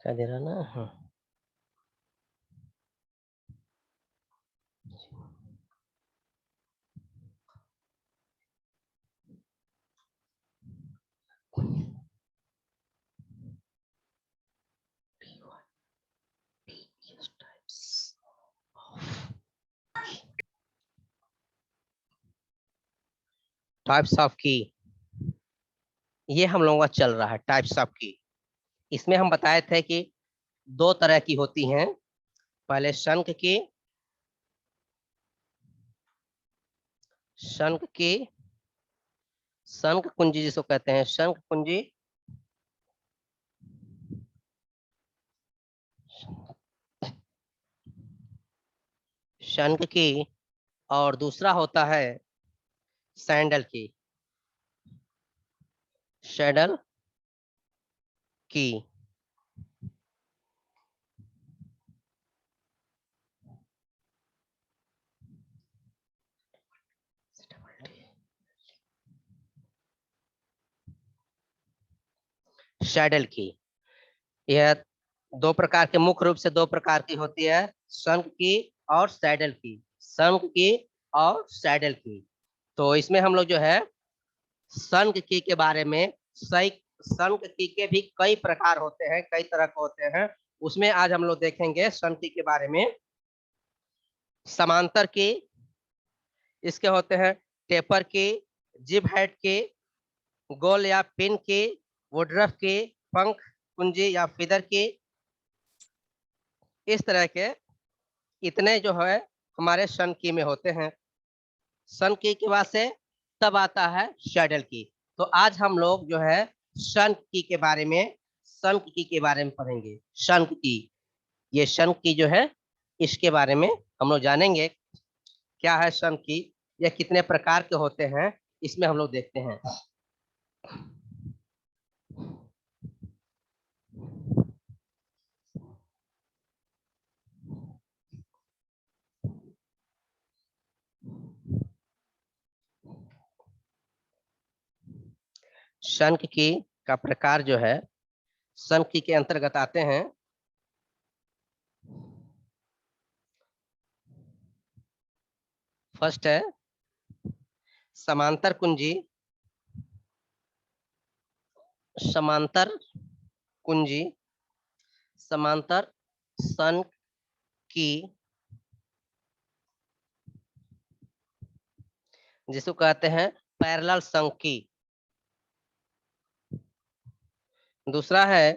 क्या दे रहा ना? हाँ। टाइप्स ऑफ की, ये हम लोगों का चल रहा है टाइप्स ऑफ की। इसमें हम बताए थे कि दो तरह की होती हैं। पहले शंख की, शंख की, शंख कुंजी जिसको कहते हैं, शंख कुंजी, शंख की, और दूसरा होता है सैंडल की, सैडल की। सैडल की, यह दो प्रकार के, मुख्य रूप से दो प्रकार की होती है, शंख की और सैडल की, शंख की और सैडल की। तो इसमें हम लोग जो है शंख की के बारे में, सही, शंख की के भी कई प्रकार होते हैं, कई तरह के होते हैं। उसमें आज हम लोग देखेंगे शंख की के बारे में। समांतर की, इसके होते हैं टेपर की, जिब हेड की, गोल या पिन की, वुडरफ की, पंख कुंजी या फिदर की। इस तरह के इतने जो है हमारे शंख की में होते हैं। शंख की बाद से तब आता है सैडल की। तो आज हम लोग जो है शंख की के बारे में, शंख की के बारे में पढ़ेंगे। शंख की, ये शंख की जो है इसके बारे में हम लोग जानेंगे। क्या है शंख की, यह कितने प्रकार के होते हैं, इसमें हम लोग देखते हैं। शंख की का प्रकार जो है, शंख की के अंतर्गत आते हैं। फर्स्ट है समांतर कुंजी, समांतर कुंजी, समांतर शंख की, जिसको कहते हैं पैरेलल शंख की। दूसरा है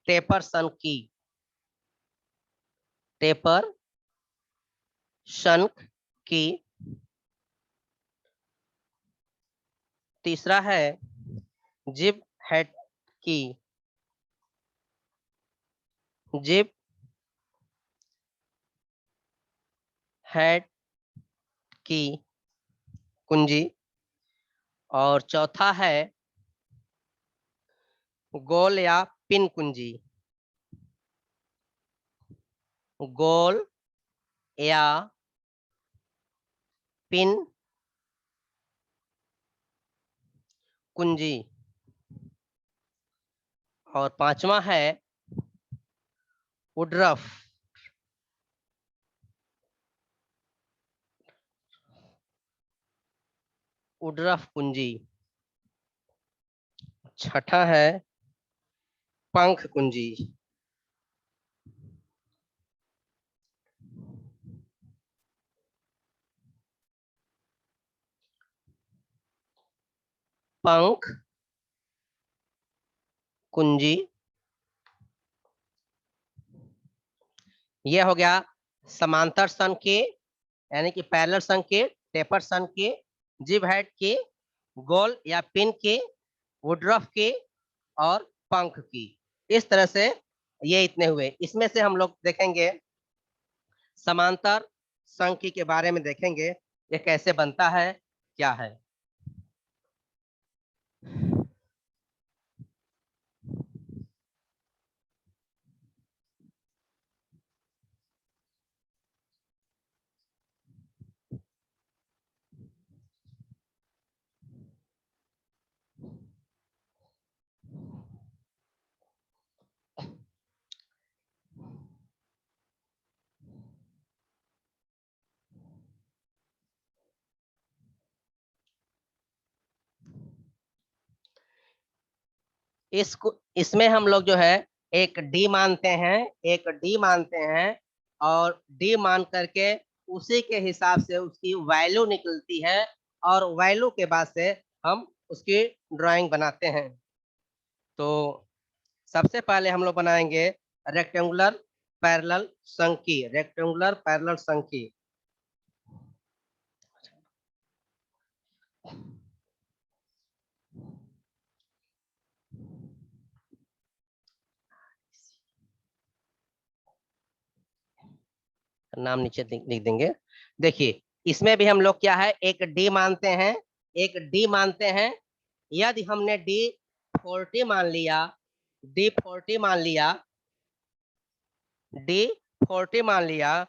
टेपर शंख की, टेपर शंख की। तीसरा है जिब हेड की, जिब हेड की कुंजी। और चौथा है गोल या पिन कुंजी, गोल या पिन कुंजी। और पांचवा है वुडरफ, वुडरफ कुंजी। छठा है पंख कुंजी। पंख कुंजी। ये हो गया समांतर सन की, यानी कि पैरेलल सन की, टेपर सन की, जिब हेड की, गोल या पिन की, वुडरफ की और पंख की। इस तरह से ये इतने हुए। इसमें से हम लोग देखेंगे समांतर संख्या के बारे में, देखेंगे ये कैसे बनता है, क्या है। इसको इसमें हम लोग जो है एक डी मानते हैं, एक डी मानते हैं, और डी मान करके उसी के हिसाब से उसकी वैल्यू निकलती है, और वैल्यू के बाद से हम उसकी ड्राइंग बनाते हैं। तो सबसे पहले हम लोग बनाएंगे रेक्टेंगुलर पैरेलल संकी, रेक्टेंगुलर पैरेलल संकी। नाम नीचे लिख देंगे। देखिए इसमें भी हम लोग क्या है, एक डी मानते हैं, एक डी मानते हैं। यदि हमने डी 40 मान लिया, डी 40 मान लिया, डी 40 मान लिया,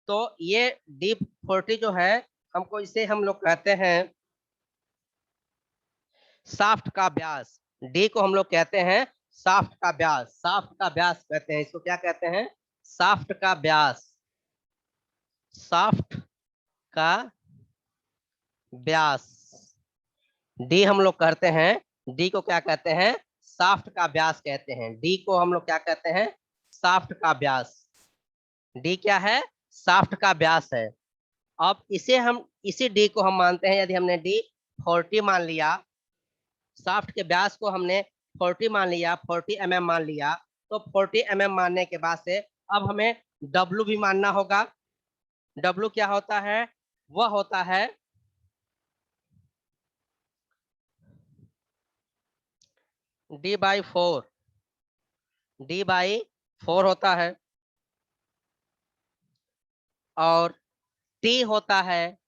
तो ये डी 40 जो है, हमको इसे हम लोग कहते हैं शाफ्ट का व्यास। डी को हम लोग कहते हैं शाफ्ट का व्यास, शाफ्ट का व्यास कहते हैं इसको। क्या कहते हैं? शाफ्ट का व्यास, शाफ्ट का व्यास। डी हम लोग कहते हैं, डी को क्या कहते हैं? शाफ्ट का व्यास कहते हैं। डी को हम लोग क्या कहते हैं? शाफ्ट का व्यास। डी क्या है? शाफ्ट का व्यास है। अब इसे हम, इसी डी को हम मानते हैं, यदि हमने डी 40 मान लिया, शाफ्ट के व्यास को हमने 40 मान लिया, 40 mm मान लिया, तो 40 mm मानने के बाद से अब हमें W भी मानना होगा। W क्या होता है? वह होता है D/4, D/4 होता है, और T होता है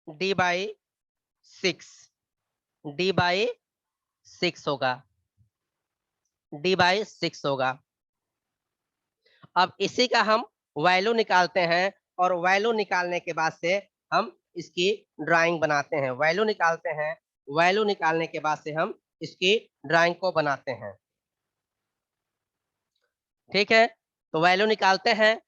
D/6, D/6 होगा, D/6 होगा। अब इसी का हम वैल्यू निकालते हैं, और वैल्यू निकालने के बाद से हम इसकी ड्राइंग बनाते हैं। वैल्यू निकालते हैं, वैल्यू निकालने के बाद से हम इसकी ड्राइंग को बनाते हैं। ठीक है, तो वैल्यू निकालते हैं।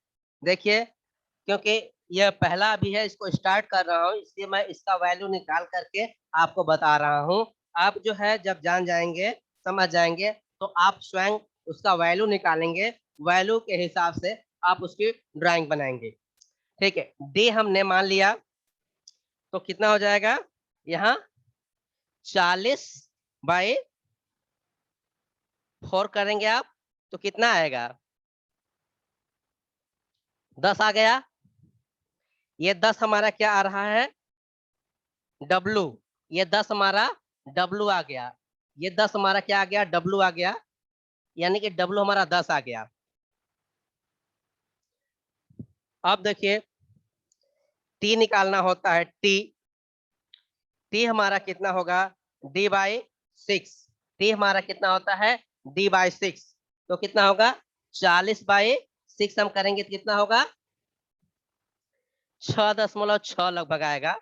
देखिए, क्योंकि यह पहला अभी है, इसको स्टार्ट कर रहा हूँ, इसलिए मैं इसका वैल्यू निकाल करके आपको बता रहा हूँ। आप जो है जब जान जाएंगे, समझ जाएंगे, तो आप स्वयं उसका वैल्यू निकालेंगे, वैल्यू के हिसाब से आप उसकी ड्राइंग बनाएंगे। ठीक है, डी हमने मान लिया, तो कितना हो जाएगा यहाँ? 40/4 करेंगे आप, तो कितना आएगा? 10 आ गया। ये 10 हमारा क्या आ रहा है? W। ये 10 हमारा W आ गया। ये 10 हमारा क्या आ गया? W आ गया, यानी कि W हमारा 10 आ गया। अब देखिए T निकालना होता है। T हमारा कितना होगा? D/6। T हमारा कितना होता है? D/6। तो कितना होगा? 40/6 हम करेंगे तो कितना होगा? 6.6 लगभग आएगा।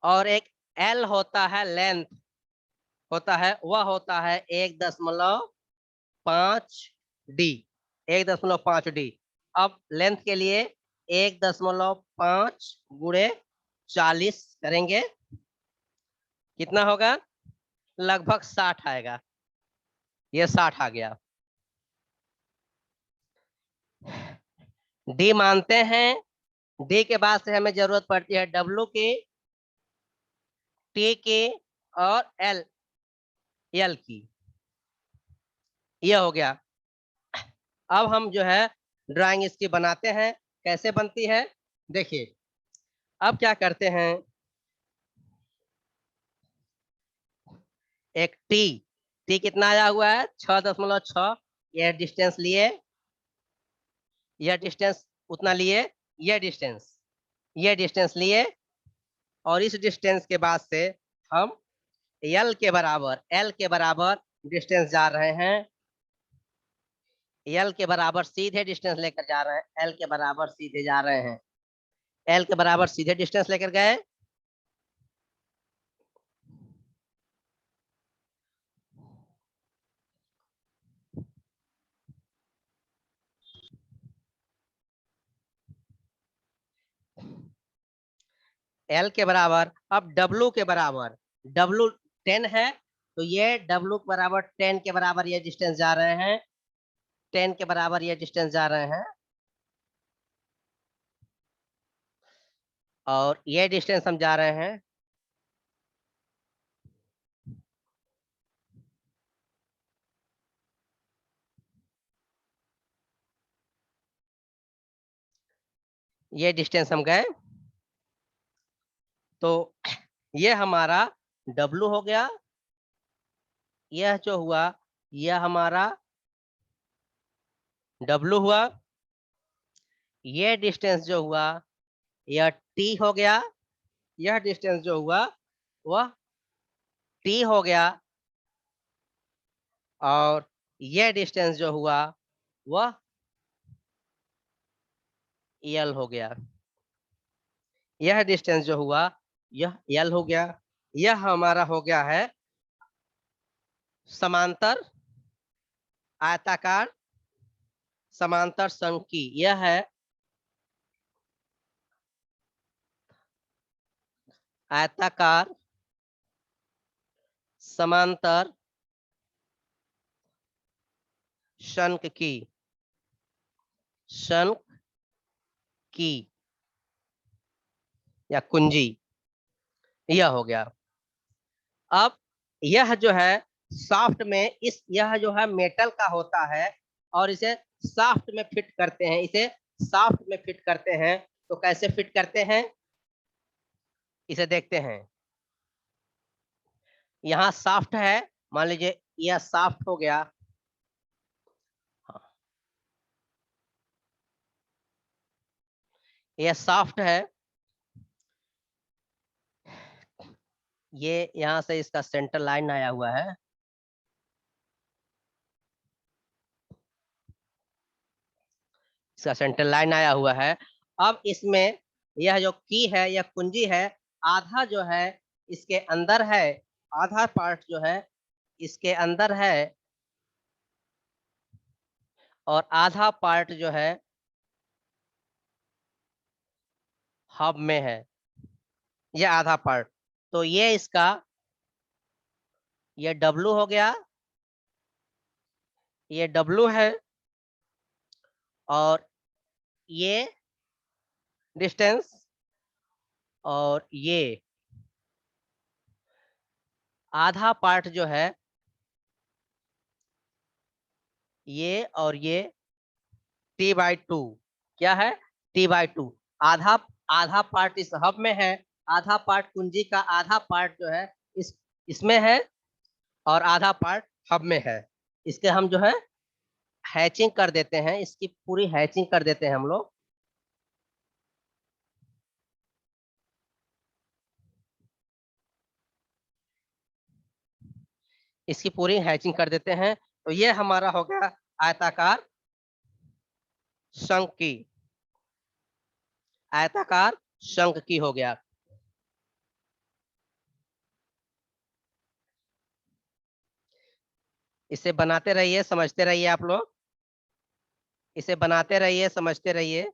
और एक L होता है, लेंथ होता है, वह होता है 1.5D, 1.5D। अब लेंथ के लिए 1.5 गुणे 40 करेंगे, कितना होगा? लगभग 60 आएगा। ये 60 आ गया। डी मानते हैं, डी के बाद से हमें जरूरत पड़ती है W की, T की और L की। यह हो गया। अब हम जो है ड्राइंग इसकी बनाते हैं। कैसे बनती है देखिए। अब क्या करते हैं, एक टी कितना आया हुआ है 6.6, यह डिस्टेंस लिए, यह डिस्टेंस उतना लिए, यह डिस्टेंस लिए, और इस डिस्टेंस के बाद से हम एल के बराबर डिस्टेंस जा रहे हैं। एल के बराबर सीधे डिस्टेंस लेकर जा रहे हैं, एल के बराबर सीधे जा रहे हैं, एल के बराबर सीधे डिस्टेंस लेकर गए। एल के बराबर, अब डब्लू के बराबर, डब्लू 10 है, तो ये डब्लू के बराबर 10 के बराबर ये डिस्टेंस जा रहे हैं, 10 के बराबर ये डिस्टेंस जा रहे हैं, और ये डिस्टेंस हम जा रहे हैं ये डिस्टेंस हम गए। तो ये हमारा W हो गया, यह जो हुआ यह हमारा W हुआ, ये डिस्टेंस जो हुआ यह T हो गया, यह डिस्टेंस जो हुआ वह T हो गया, और यह डिस्टेंस जो हुआ वह L हो गया, यह डिस्टेंस जो हुआ यह L हो गया। यह हमारा हो गया है समांतर आयताकार समांतर संकी, यह है आयताकार समांतर शंक की या कुंजी, यह हो गया। अब यह जो है शाफ्ट में, यह जो है मेटल का होता है, और इसे शाफ्ट में फिट करते हैं, इसे शाफ्ट में फिट करते हैं। तो कैसे फिट करते हैं इसे देखते हैं। यहाँ शाफ्ट है, मान लीजिए यह शाफ्ट हो गया, यह शाफ्ट है, ये यहाँ से इसका सेंटर लाइन आया हुआ है, इसका सेंटर लाइन आया हुआ है। अब इसमें यह जो की है, यह कुंजी है, आधा जो है इसके अंदर है, आधा पार्ट जो है इसके अंदर है, और आधा पार्ट जो है हब में है, यह आधा पार्ट। तो ये इसका, ये W हो गया, ये W है, और ये डिस्टेंस, और ये आधा पार्ट जो है, ये और ये T/2, क्या है T/2, आधा आधा पार्ट इस हब में है, आधा पार्ट कुंजी का आधा पार्ट जो है इसमें है, और आधा पार्ट हब में है। इसके हम जो है हैचिंग कर देते हैं, इसकी पूरी हैचिंग कर देते हैं हम लोग। इसकी पूरी हैचिंग कर देते हैं। तो ये हमारा हो गया आयताकार शंक की, आयताकार शंक की हो गया। इसे बनाते रहिए, समझते रहिए आप लोग, इसे बनाते रहिए, समझते रहिए।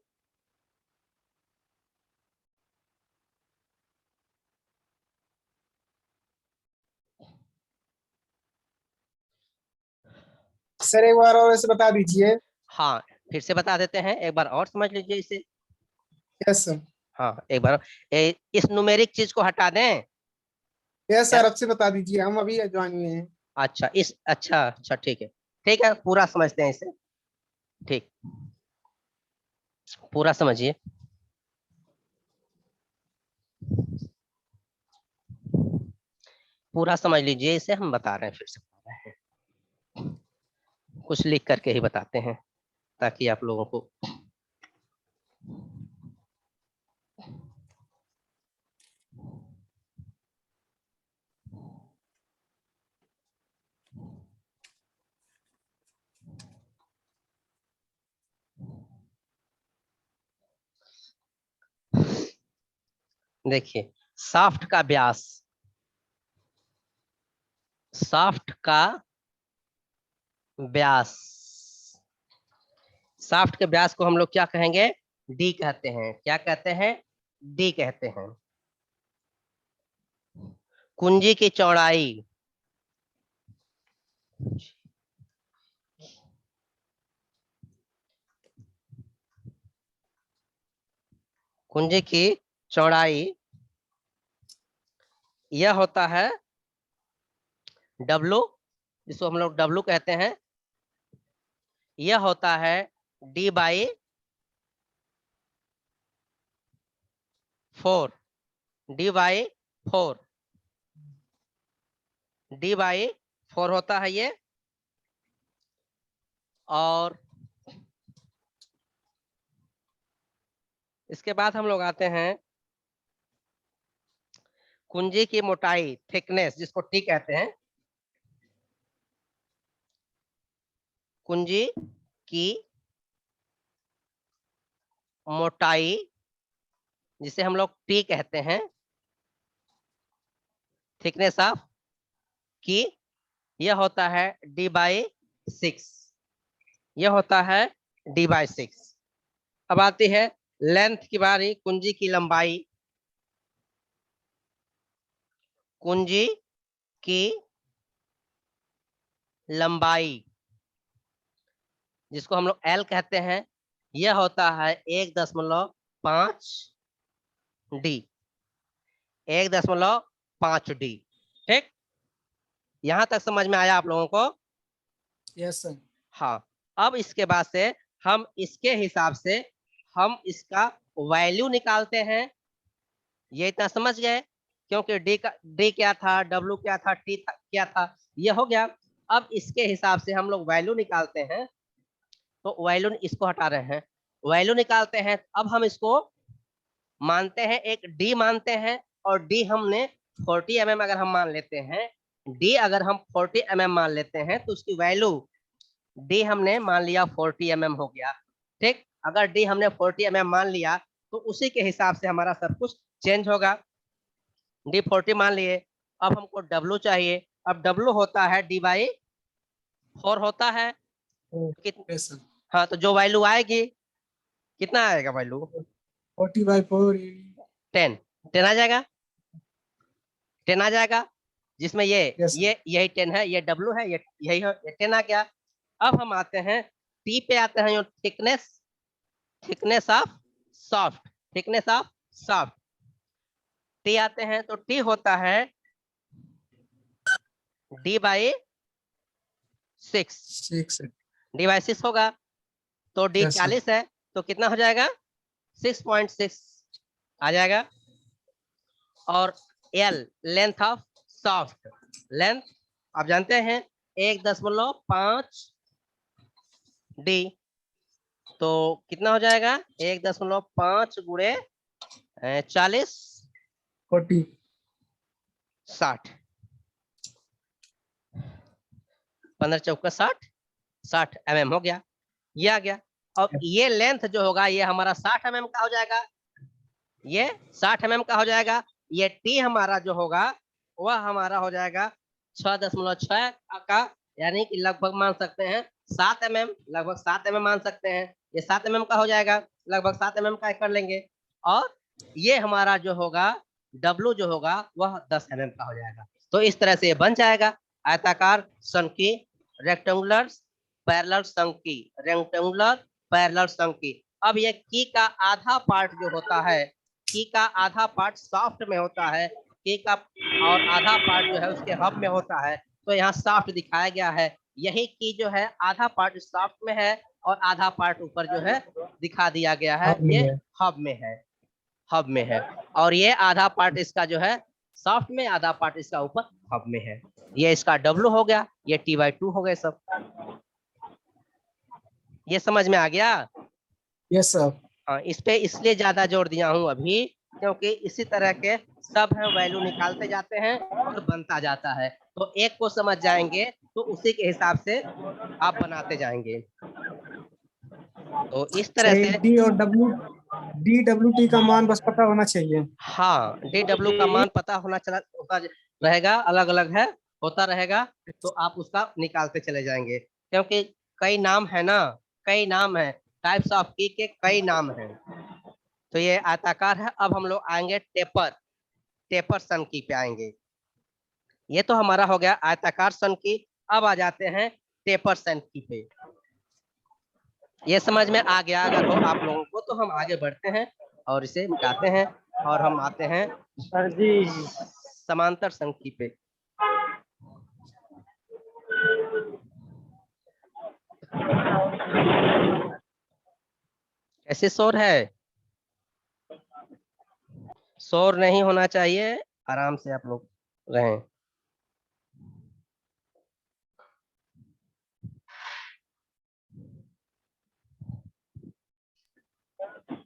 सर एक बार और ऐसे बता दीजिए। हाँ, फिर से बता देते हैं, एक बार और समझ लीजिए इसे। Yes sir. हाँ, एक बार इस न्यूमेरिक चीज को हटा दें। यस सर, अब से बता दीजिए, हम अभी ज्वाइन हुए हैं। अच्छा, अच्छा अच्छा, ठीक है, ठीक है, पूरा समझते हैं इसे। ठीक, पूरा समझिए। पूरा समझ लीजिए, इसे हम बता रहे हैं, फिर से बता रहे हैं, कुछ लिख करके ही बताते हैं ताकि आप लोगों को देखिए, शाफ्ट का व्यास, शाफ्ट का व्यास, शाफ्ट के व्यास को हम लोग क्या कहेंगे? डी कहते हैं। क्या कहते हैं? डी कहते हैं। कुंजी की चौड़ाई, कुंजी की चौड़ाई यह होता है डब्लू, जिसको हम लोग डब्लू कहते हैं। यह होता है D by 4, D by 4, D by 4 होता है ये। और इसके बाद हम लोग आते हैं कुंजी की मोटाई, थिकनेस, जिसको टी कहते हैं। कुंजी की मोटाई जिसे हम लोग टी कहते हैं, थिकनेस ऑफ की, यह होता है डी बाई 6, यह होता है डी बाई 6। अब आती है लेंथ की बारी, कुंजी की लंबाई, कुंजी की लंबाई जिसको हम लोग एल कहते हैं, यह होता है 1.5 डी, 1.5 डी। ठीक, यहां तक समझ में आया आप लोगों को? Yes sir. हाँ, अब इसके बाद से हम इसके हिसाब से हम इसका वैल्यू निकालते हैं। ये इतना समझ गए? क्योंकि डी क्या था, डब्ल्यू क्या था, टी क्या था, ये हो गया। अब इसके हिसाब से हम लोग वैल्यू निकालते हैं। तो वैल्यू, इसको हटा रहे हैं, वैल्यू निकालते हैं। अब हम इसको मानते हैं, एक डी मानते हैं, और डी हमने 40 mm अगर हम मान लेते हैं, डी अगर हम 40 mm मान लेते हैं तो उसकी वैल्यू डी हमने मान लिया 40 mm हो गया। ठीक, अगर डी हमने 40 mm मान लिया तो उसी के हिसाब से हमारा सब कुछ चेंज होगा। डी 40 मान लिए, अब हमको डब्ल्यू चाहिए। अब डब्ल्यू होता है डी बाई 4 होता है। Yes sir. हाँ, तो जो वैल्यू आएगी, कितना आएगा वैल्यू? 40/4 10, 10 आ जाएगा, 10 आ जाएगा, जिसमें यस सर। यही 10 है, ये डब्ल्यू है, ये यही है, ये 10 आ गया। अब हम आते हैं टी पे, आते हैं thickness, thickness of soft, thickness of soft. T आते हैं तो टी होता है डी बाई 6, 6 डी बाई 6 होगा। तो डी Yes, sir. 40 है, तो कितना हो जाएगा? 6.6 आ जाएगा। और L, length of soft, length आप जानते हैं 1.5 डी, तो कितना हो जाएगा? 1.5 गुणे 40, 40 60, 15 चौका 60, 60 mm हो गया, ये आ गया। और ये लेंथ जो होगा ये हमारा 60 mm का हो जाएगा, ये 60 mm का हो जाएगा। ये टी हमारा जो होगा वह हमारा हो जाएगा 6.6 का, यानी कि लगभग मान सकते हैं 7 mm, लगभग 7 mm मान सकते हैं। ये 7 mm का हो जाएगा, लगभग 7 mm का कर लेंगे। और ये हमारा जो होगा डब्लू जो होगा वह 10 mm का हो जाएगा। तो इस तरह से ये बन जाएगा आयताकार संकी, रेक्टेंगुलर पैरेलल संकी, रेक्टेंगुलर पैरेलल संकी। अब ये की का आधा पार्ट जो होता है, की का आधा पार्ट सॉफ्ट में होता है, की का और आधा पार्ट जो है उसके हब में होता है। तो यहाँ सॉफ्ट दिखाया गया है, यही की जो है आधा पार्ट सॉफ्ट में है और आधा पार्ट ऊपर जो है दिखा दिया गया है, हब में ये है। हब में है, हब में है। और ये आधा पार्ट इसका जो है सॉफ्ट में, आधा पार्ट इसका ऊपर हब में है। ये इसका W हो गया, ये T/2 हो गए सब। ये समझ में आ गया? Yes sir. हाँ, इस पे इसलिए ज्यादा जोर दिया हूँ अभी, क्योंकि इसी तरह के सब है वैल्यू निकालते जाते हैं और बनता जाता है। तो एक को समझ जाएंगे तो उसी के हिसाब से आप बनाते जाएंगे। तो इस तरह से डी और DWT का मान बस पता होना चाहिए। हाँ, DW का मान पता होता रहेगा, अलग अलग है, होता रहेगा, तो आप उसका निकालते चले जाएंगे। क्योंकि कई नाम है ना, कई नाम है, टाइप्स ऑफ की के कई नाम हैं। तो ये आयताकार है। अब हम लोग आएंगे टेपर सन की पे आएंगे। ये तो हमारा हो गया आयताकार सन की। अब आ जाते हैं टेपर सन की पे। ये समझ में आ गया अगर हो आप लोगों को, तो हम आगे बढ़ते हैं और इसे मिटाते हैं और हम आते हैं सर जी समांतर संख्या पे। कैसे शोर है? शोर नहीं होना चाहिए, आराम से आप लोग रहें।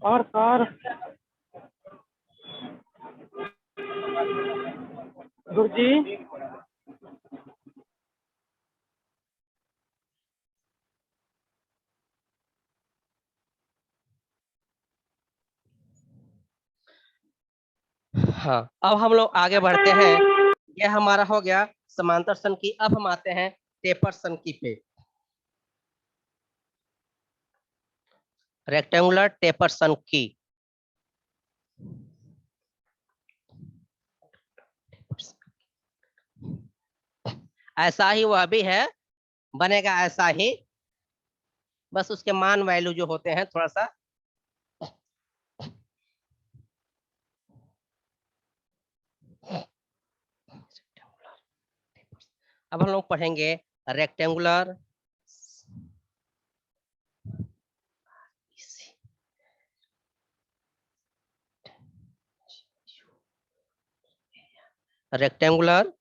और सर गुरु जी हाँ, अब हम लोग आगे बढ़ते हैं। यह हमारा हो गया समांतर सन की। अब हम आते हैं टेपर सन की पे। रेक्टेंगुलर टेपर सन की। ऐसा ही वह भी है, बनेगा ऐसा ही, बस उसके मान वैल्यू जो होते हैं थोड़ा सा अब हम लोग पढ़ेंगे रेक्टेंगुलर रेक्टेंगुलर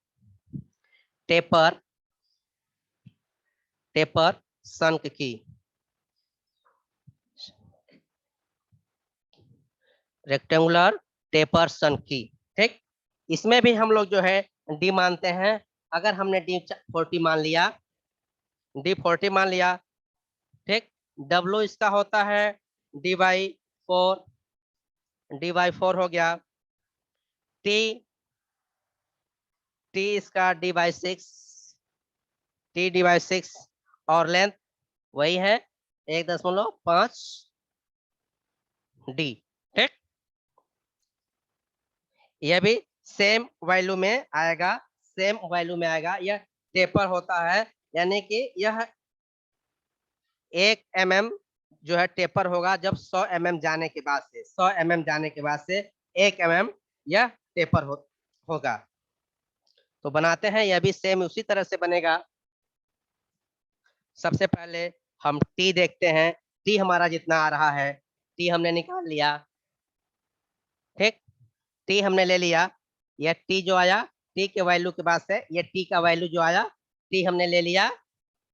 टेपर सन की। रेक्टेंगुलर टेपर सन की, ठीक। इसमें भी हम लोग जो है डी मानते हैं। अगर हमने D40 मान लिया, D40 मान लिया, ठीक। W इसका होता है D/4, D/4 हो गया। T इसका D/6, T/6, और लेंथ वही है 1.5 D, ठीक। यह भी सेम वैल्यू में आएगा, सेम वैल्यू में आएगा। यह टेपर होता है, यानी कि यह 1 mm जो है टेपर होगा जब 100 mm जाने के बाद से, 100 mm जाने के बाद से 1 mm यह टेपर होगा। तो बनाते हैं, यह भी सेम उसी तरह से बनेगा। सबसे पहले हम T देखते हैं। T हमारा जितना आ रहा है, T हमने निकाल लिया, ठीक। T हमने ले लिया। यह T जो आया, T के वैल्यू के बाद से ये T का वैल्यू जो आया, T हमने ले लिया।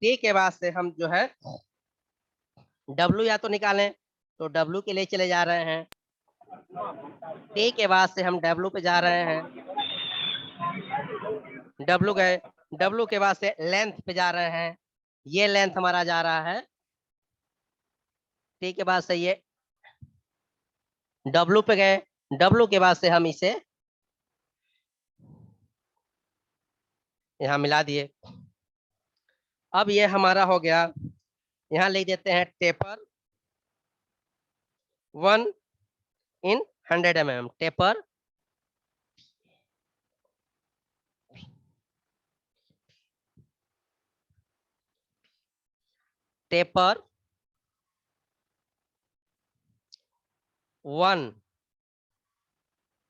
T के बाद से हम जो है W या तो निकालें, तो W के लिए चले जा रहे हैं। T के बाद से हम W पे जा रहे हैं, W गए। W के बाद से लेंथ पे जा रहे हैं, ये लेंथ हमारा जा रहा है। T के बाद से ये W पे गए, W के बाद से हम इसे यहाँ मिला दिए। अब ये हमारा हो गया, यहाँ लिख देते हैं taper 1 in 100 mm, taper taper 1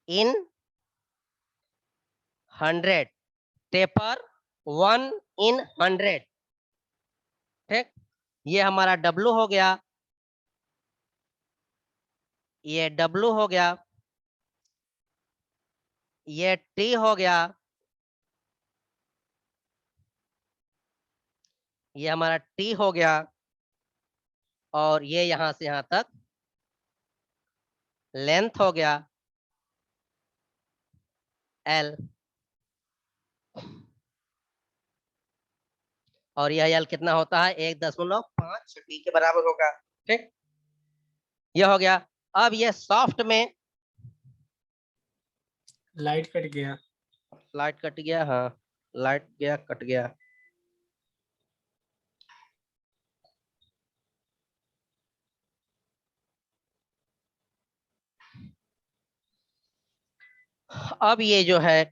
in 100, taper 1 in 100, ये हमारा W हो गया, ये W हो गया, ये T हो गया, ये हमारा T हो गया, और ये यहां से यहां तक लेंथ हो गया L, और यह L कितना होता है 1.5 T के बराबर होगा। ठीक, ये हो गया। अब ये सॉफ्ट में लाइट कट गया। लाइट कट गया, हाँ लाइट गया कट गया। अब ये जो है,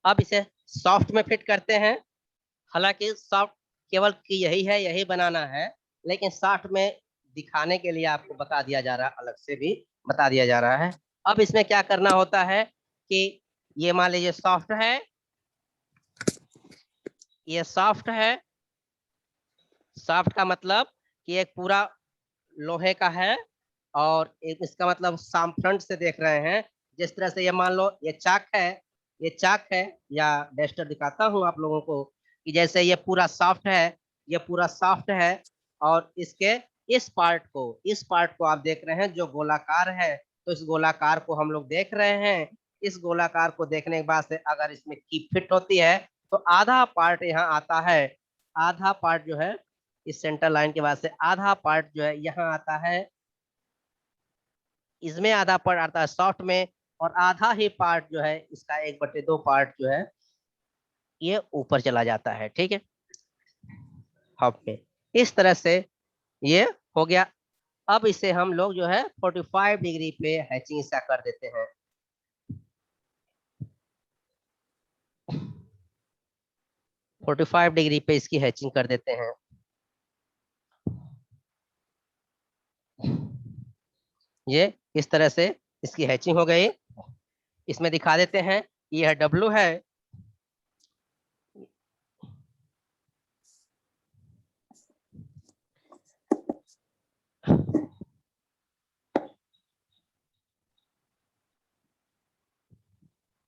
अब इसे सॉफ्ट में फिट करते हैं। हालांकि सॉफ्ट केवल की यही है, यही बनाना है, लेकिन सॉफ्ट में दिखाने के लिए आपको बता दिया जा रहा है, अलग से भी बता दिया जा रहा है। अब इसमें क्या करना होता है कि ये मान लीजिए सॉफ्ट है, ये सॉफ्ट है। सॉफ्ट का मतलब कि एक पूरा लोहे का है, और एक इसका मतलब साम फ्रंट से देख रहे हैं। जिस तरह से ये मान लो ये चाक है, ये चाक है, या डस्टर दिखाता हूँ आप लोगों को कि जैसे ये पूरा सॉफ्ट है, ये पूरा सॉफ्ट है, और इसके इस पार्ट को आप देख रहे हैं जो गोलाकार है। तो इस गोलाकार को हम लोग देख रहे हैं। इस गोलाकार को देखने के बाद से अगर इसमें की फिट होती है तो आधा पार्ट यहाँ आता है। आधा पार्ट जो है इस सेंटर लाइन के बाद से आधा पार्ट जो है यहाँ आता है, इसमें आधा पार्ट आता है सॉफ्ट में, और आधा ही पार्ट जो है इसका 1/2 पार्ट जो है ये ऊपर चला जाता है। ठीक है, हब में इस तरह से ये हो गया। अब इसे हम लोग जो है 45 डिग्री पे हैचिंग सा कर देते हैं। 45 डिग्री पे इसकी हैचिंग कर देते हैं। ये इस तरह से इसकी हैचिंग हो गई। इसमें दिखा देते हैं, ये है W है,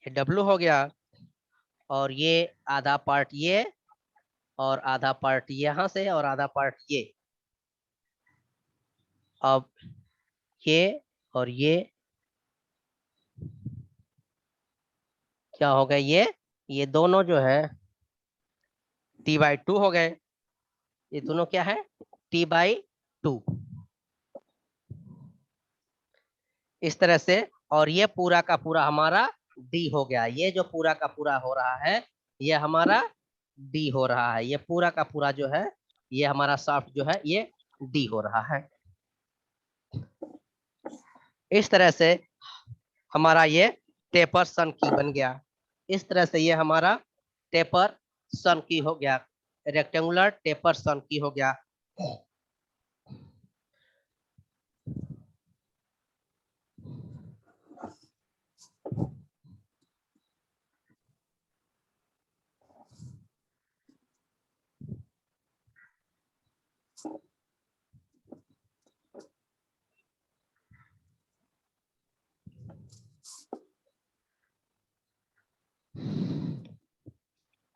ये W हो गया, और ये आधा पार्ट ये, और आधा पार्ट यहाँ से, और आधा पार्ट ये। अब ये और ये क्या हो गए, ये दोनों जो है T/2 हो गए। ये दोनों क्या है T/2, इस तरह से। और ये पूरा का पूरा हमारा D हो गया। ये जो पूरा का पूरा हो रहा है ये हमारा D हो रहा है। ये पूरा का पूरा जो है ये हमारा सॉफ्ट जो है ये D हो रहा है। इस तरह से हमारा ये टेपर सन की बन गया। इस तरह से ये हमारा टेपर सन की हो गया, रेक्टेंगुलर टेपर सन की हो गया।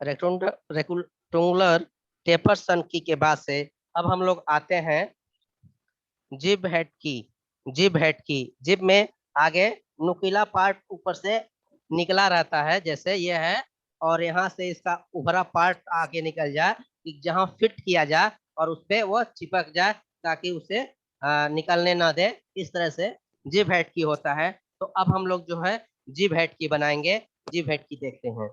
रेक्टेंगुलर टेपर सन की के बाद से अब हम लोग आते हैं जिब हेड की। जिब हेड की, जिब में आगे नुकीला पार्ट ऊपर से निकला रहता है जैसे ये है, और यहाँ से इसका उभरा पार्ट आगे निकल जाए कि जहाँ फिट किया जाए और उस पर वह चिपक जाए ताकि उसे निकलने ना दे। इस तरह से जिब हेड की होता है। तो अब हम लोग जो है जिब हेड की बनाएंगे। जिब हेड की देखते हैं।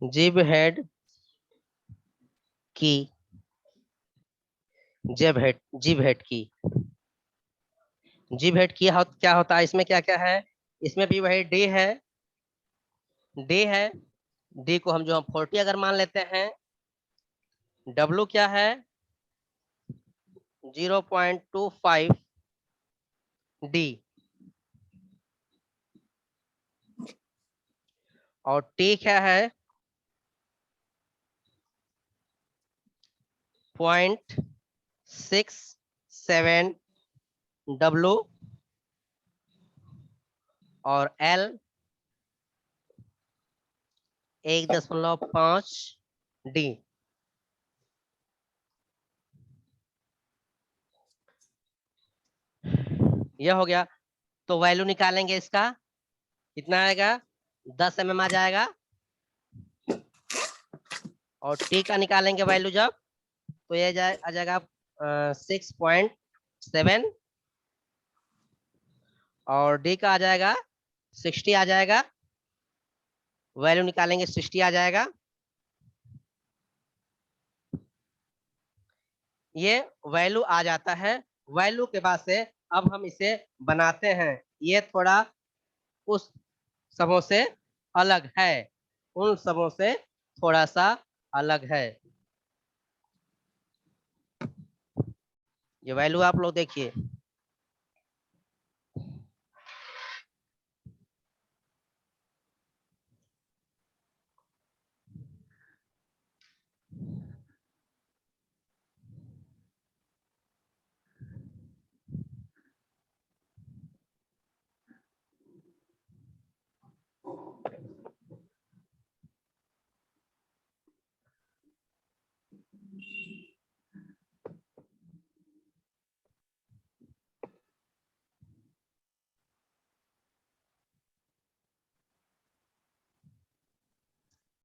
जिब हेड की, जिब हेड की, जिब हेड की क्या होता है, इसमें क्या क्या है, इसमें भी वही डी है, डी है, डी को हम जो हम 40 अगर मान लेते हैं, डब्लू क्या है 0.25 डी, और टी क्या है 0.67 डब्लू, और एल 1.5 डी। यह हो गया। तो वैल्यू निकालेंगे इसका, कितना आएगा 10 mm आ जाएगा, और टी का निकालेंगे वैल्यू जब, तो ये आ जाएगा 6.7, और डी का आ जाएगा 60 आ जाएगा, वैल्यू निकालेंगे 60 आ जाएगा। ये वैल्यू आ जाता है। वैल्यू के बाद से अब हम इसे बनाते हैं। ये थोड़ा उस समों से अलग है, उन समों से थोड़ा सा अलग है। ये वैल्यू आप लोग देखिए,